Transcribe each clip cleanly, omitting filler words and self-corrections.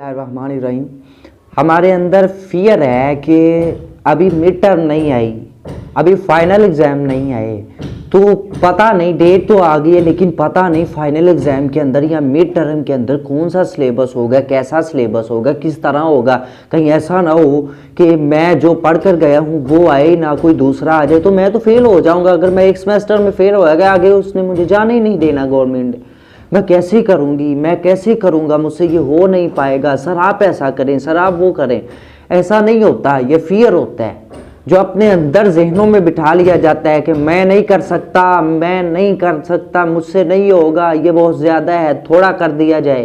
रहमान। हमारे अंदर फियर है कि अभी मिड टर्म नहीं आई, अभी फाइनल एग्ज़ाम नहीं आए, तो पता नहीं, डेट तो आ गई है लेकिन पता नहीं फाइनल एग्ज़ाम के अंदर या मिड टर्म के अंदर कौन सा सिलेबस होगा, कैसा सिलेबस होगा, किस तरह होगा। कहीं ऐसा ना हो कि मैं जो पढ़ कर गया हूँ वो आए ना कोई दूसरा आ जाए, तो मैं तो फेल हो जाऊँगा। अगर मैं एक सेमेस्टर में फेल हो गया, आगे उसने मुझे जाने ही नहीं देना गवर्नमेंट। मैं कैसे करूँगी, मैं कैसे करूँगा, मुझसे ये हो नहीं पाएगा। सर आप ऐसा करें, सर आप वो करें। ऐसा नहीं होता, ये फियर होता है जो अपने अंदर जहनों में बिठा लिया जाता है कि मैं नहीं कर सकता, मैं नहीं कर सकता, मुझसे नहीं होगा, ये बहुत ज़्यादा है, थोड़ा कर दिया जाए।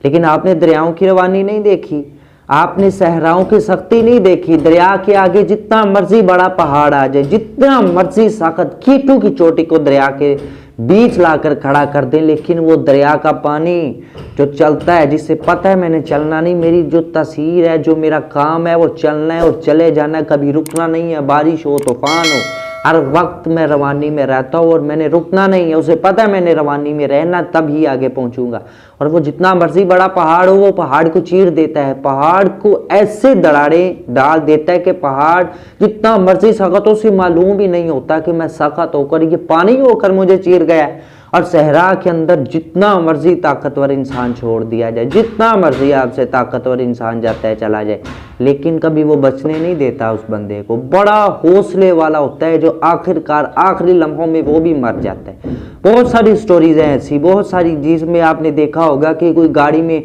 लेकिन आपने दरियाओं की रवानी नहीं देखी, आपने सहराओं की सख्ती नहीं देखी। दरिया के आगे जितना मर्जी बड़ा पहाड़ आ जाए, जितना मर्जी सख्त कीटू की चोटी को दरिया के बीच लाकर खड़ा कर दें, लेकिन वो दरिया का पानी जो चलता है, जिससे पता है मैंने चलना नहीं, मेरी जो तस्वीर है, जो मेरा काम है वो चलना है और चले जाना है, कभी रुकना नहीं है। बारिश हो, तूफान हो, हर वक्त मैं रवानी में रहता हूँ और मैंने रुकना नहीं है। उसे पता है मैंने रवानी में रहना, तभी आगे पहुँचूंगा। और वो जितना मर्जी बड़ा पहाड़ हो, वो पहाड़ को चीर देता है, पहाड़ को ऐसे दरारें डाल देता है कि पहाड़ जितना मर्जी सख्त हो, उसे मालूम भी नहीं होता कि मैं सख्त होकर, ये पानी होकर मुझे चीर गया है। और सहरा के अंदर जितना मर्जी ताकतवर इंसान छोड़ दिया जाए, जितना मर्जी आपसे ताकतवर इंसान जाता है चला जाए, लेकिन कभी वो बचने नहीं देता उस बंदे को। बड़ा हौसले वाला होता है जो आखिरकार आखिरी लम्हों में वो भी मर जाता है। बहुत सारी स्टोरीज हैं ऐसी, बहुत सारी, जिसमें आपने देखा होगा कि कोई गाड़ी में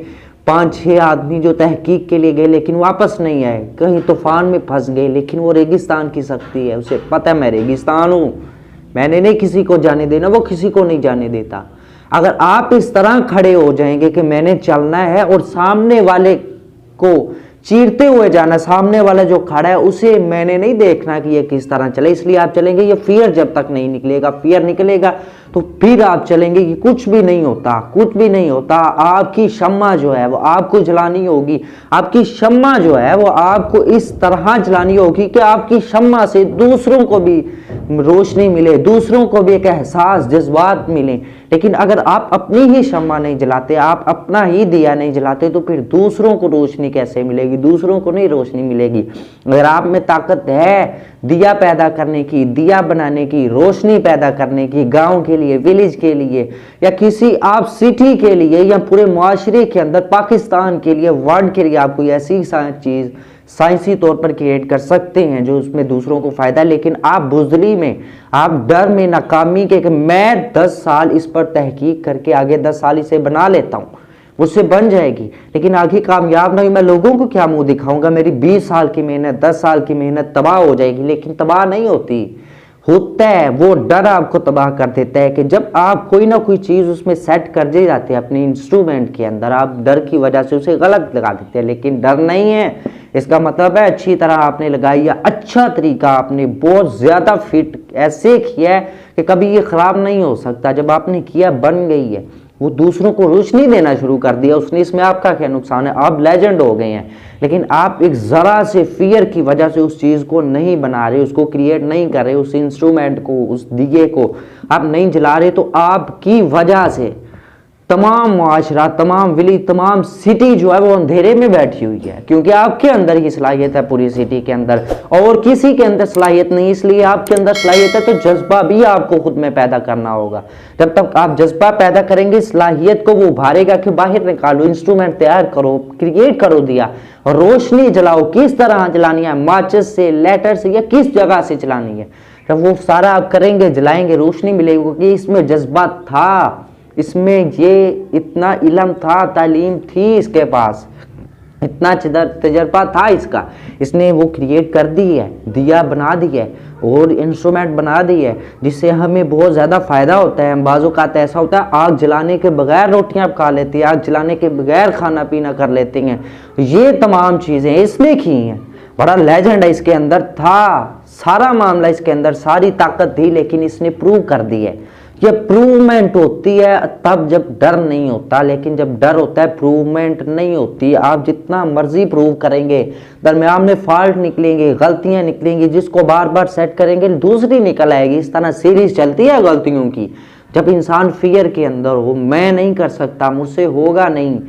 5-6 आदमी जो तहकीक के लिए गए लेकिन वापस नहीं आए, कहीं तूफान में फंस गए, लेकिन वो रेगिस्तान की शक्ति है, उसे पता है मैं रेगिस्तान हूँ, मैंने नहीं किसी को जाने देना, वो किसी को नहीं जाने देता। अगर आप इस तरह खड़े हो जाएंगे कि मैंने चलना है और सामने वाले को चीरते हुए जाना, सामने वाला जो खड़ा है उसे मैंने नहीं देखना कि ये किस तरह चले, इसलिए आप चलेंगे। ये फियर जब तक नहीं निकलेगा, फियर निकलेगा तो फिर आप चलेंगे कि कुछ भी नहीं होता, कुछ भी नहीं होता। आपकी शम्मा जो है वो आपको जलानी होगी, आपकी शम्मा जो है वो आपको इस तरह जलानी होगी कि आपकी शम्मा से दूसरों को भी रोशनी मिले, दूसरों को भी एक एहसास, जज्बात मिले। लेकिन अगर आप अपनी ही शम्मा नहीं जलाते, आप अपना ही दिया नहीं जलाते, तो फिर दूसरों को रोशनी कैसे मिलेगी, दूसरों को नहीं रोशनी मिलेगी। अगर आप में ताकत है दिया पैदा करने की, दिया बनाने की, रोशनी पैदा करने की, गांव के लिए, विलेज के लिए, या किसी आप सिटी के लिए, या पूरे मुआशरे के अंदर, पाकिस्तान के लिए, वर्ल्ड के लिए, आप कोई ऐसी चीज़ साइंसी तौर पर क्रिएट कर सकते हैं जो उसमें दूसरों को फायदा। लेकिन आप बुजदली में, आप डर में, नाकामी के कि मैं 10 साल इस पर तहकीक करके आगे 10 साल इसे बना लेता हूँ, मुझसे बन जाएगी, लेकिन आगे कामयाब नहीं, मैं लोगों को क्या मुंह दिखाऊंगा, मेरी 20 साल की मेहनत, 10 साल की मेहनत तबाह हो जाएगी। लेकिन तबाह नहीं होती, होता है वो डर आपको तबाह कर देता है कि जब आप कोई ना कोई चीज़ उसमें सेट कर दे जाते हैं अपने इंस्ट्रूमेंट के अंदर, आप डर की वजह से उसे गलत लगा देते हैं। लेकिन डर नहीं है, इसका मतलब है अच्छी तरह आपने लगाई, या अच्छा तरीका आपने बहुत ज़्यादा फिट ऐसे किया है कि कभी ये ख़राब नहीं हो सकता। जब आपने किया, बन गई है, वो दूसरों को रोशनी देना शुरू कर दिया उसने, इसमें आपका क्या नुकसान है, आप लेजेंड हो गए हैं। लेकिन आप एक ज़रा से फियर की वजह से उस चीज़ को नहीं बना रहे, उसको क्रिएट नहीं कर रहे, उस इंस्ट्रूमेंट को, उस दिए को आप नहीं जला रहे, तो आपकी वजह से तमाम मुआशरा, तमाम विलेज, तमाम सिटी जो है वो अंधेरे में बैठी हुई है, क्योंकि आपके अंदर ही सलाहियत है पूरी सिटी के अंदर, और किसी के अंदर सलाहियत नहीं। इसलिए आपके अंदर सलाहियत है तो जज्बा भी आपको खुद में पैदा करना होगा। जब तक आप जज्बा पैदा करेंगे, सलाहियत को वो उभारेगा कि बाहर निकालो, इंस्ट्रूमेंट तैयार करो, क्रिएट करो दिया, और रोशनी जलाओ। किस तरह जलानी है, माचिस से, लेटर से, या किस जगह से जलानी है, जब वो सारा आप करेंगे, जलाएंगे, रोशनी मिलेगी, क्योंकि इसमें जज्बा था, इसमें ये इतना इल्म था, तालीम थी इसके पास, इतना तजर्बा था इसका, इसने वो क्रिएट कर दी है, दिया बना दिया है और इंस्ट्रूमेंट बना दी है, जिससे हमें बहुत ज़्यादा फ़ायदा होता है। बाज़ों का ऐसा होता है आग जलाने के बगैर रोटियां पका लेती है, आग जलाने के बगैर खाना पीना कर लेते हैं। ये तमाम चीज़ें इसने की हैं, बड़ा लेजेंड है इसके अंदर, था सारा मामला इसके अंदर, सारी ताकत थी, लेकिन इसने प्रूव कर दी है। ये प्रूवमेंट होती है तब जब डर नहीं होता, लेकिन जब डर होता है प्रूवमेंट नहीं होती। आप जितना मर्जी प्रूव करेंगे, दरमियान में फॉल्ट निकलेंगे, गलतियां निकलेंगी, जिसको बार बार सेट करेंगे दूसरी निकल आएगी। इस तरह सीरीज चलती है गलतियों की। जब इंसान फियर के अंदर हो, मैं नहीं कर सकता, मुझसे होगा नहीं,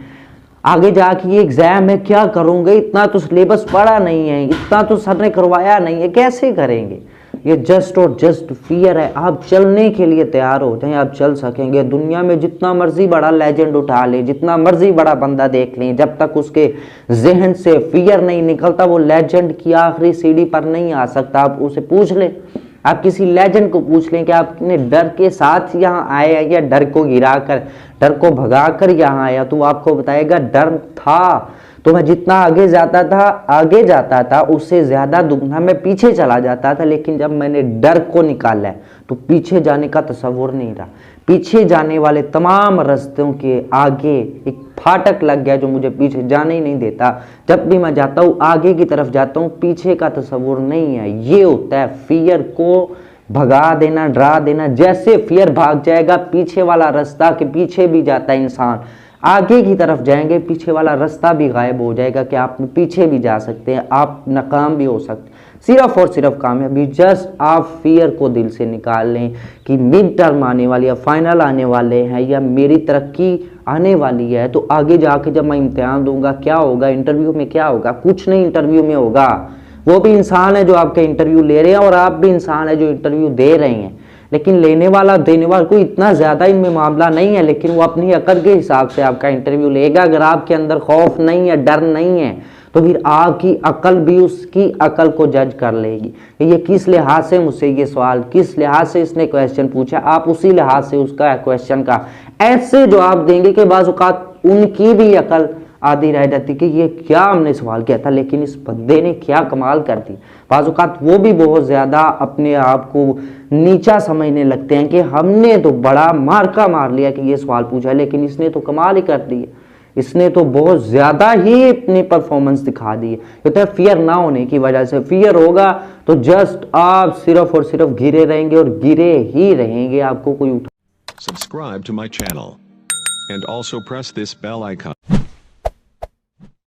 आगे जाके ये एग्जाम है क्या करूंगे, इतना तो सिलेबस पढ़ा नहीं है, इतना तो सर ने करवाया नहीं है, कैसे करेंगे। ये जस्ट और जस्ट फियर है। आप चलने के लिए तैयार हो जाएं, आप चल सकेंगे। दुनिया में जितना मर्जी बड़ा लेजेंड उठा ले, जितना मर्जी बड़ा बंदा देख लें, जब तक उसके जहन से फियर नहीं निकलता वो लेजेंड की आखिरी सीढ़ी पर नहीं आ सकता। आप उसे पूछ लें, आप किसी लेजेंड को पूछ लें कि आपने डर के साथ यहाँ आए या डर को गिराकर, डर को भगाकर यहाँ आया, तो आपको बताएगा डर था तो मैं जितना आगे जाता था उससे ज्यादा दुगना मैं पीछे चला जाता था। लेकिन जब मैंने डर को निकाला है तो पीछे जाने का तस्वुर नहीं रहा। पीछे जाने वाले तमाम रास्तों के आगे एक फाटक लग गया जो मुझे पीछे जाने ही नहीं देता। जब भी मैं जाता हूँ आगे की तरफ जाता हूँ, पीछे का तस्वुर नहीं है। ये होता है फियर को भगा देना, डरा देना। जैसे फियर भाग जाएगा पीछे वाला रास्ता के पीछे भी जाता है इंसान, आगे की तरफ जाएंगे पीछे वाला रास्ता भी गायब हो जाएगा कि आप पीछे भी जा सकते हैं, आप नाकाम भी हो सकते हैं। सिर्फ और सिर्फ कामयाबी, जस्ट आप फियर को दिल से निकाल लें कि मिड टर्म आने वाली है, फाइनल आने वाले हैं या मेरी तरक्की आने वाली है, तो आगे जाके जब मैं इम्तिहान दूंगा क्या होगा, इंटरव्यू में क्या होगा, कुछ नहीं इंटरव्यू में होगा। वो भी इंसान है जो आपके इंटरव्यू ले रहे हैं और आप भी इंसान है जो इंटरव्यू दे रहे हैं। लेकिन लेने वाला देने वाला कोई इतना ज्यादा इनमें मामला नहीं है, लेकिन वो अपनी अकल के हिसाब से आपका इंटरव्यू लेगा। अगर आपके अंदर खौफ नहीं है, डर नहीं है, तो फिर आपकी अकल भी उसकी अकल को जज कर लेगी कि ये किस लिहाज से मुझसे ये सवाल, किस लिहाज से इसने क्वेश्चन पूछा, आप उसी लिहाज से उसका क्वेश्चन का ऐसे जवाब देंगे कि बाज़ औक़ात उनकी भी अकल आधी रह जाती कि ये क्या हमने सवाल किया था, लेकिन इस बंदे ने क्या कमाल कर दी। बाज़ औक़ात वो भी बहुत ज़्यादा अपने आप को नीचा समझने लगते हैं कि हमने तो बड़ा मार्का मार लिया कि ये सवाल पूछा है, लेकिन इसने तो कमाल ही कर दी है, इसने तो बहुत ज़्यादा ही अपनी परफॉर्मेंस दिखा दी है। कहते हैं फियर ना होने की वजह से। फियर होगा तो जस्ट आप सिर्फ और सिर्फ गिरे रहेंगे और गिरे ही रहेंगे, आपको कोई उठा। Subscribe to my channel and also press this bell icon.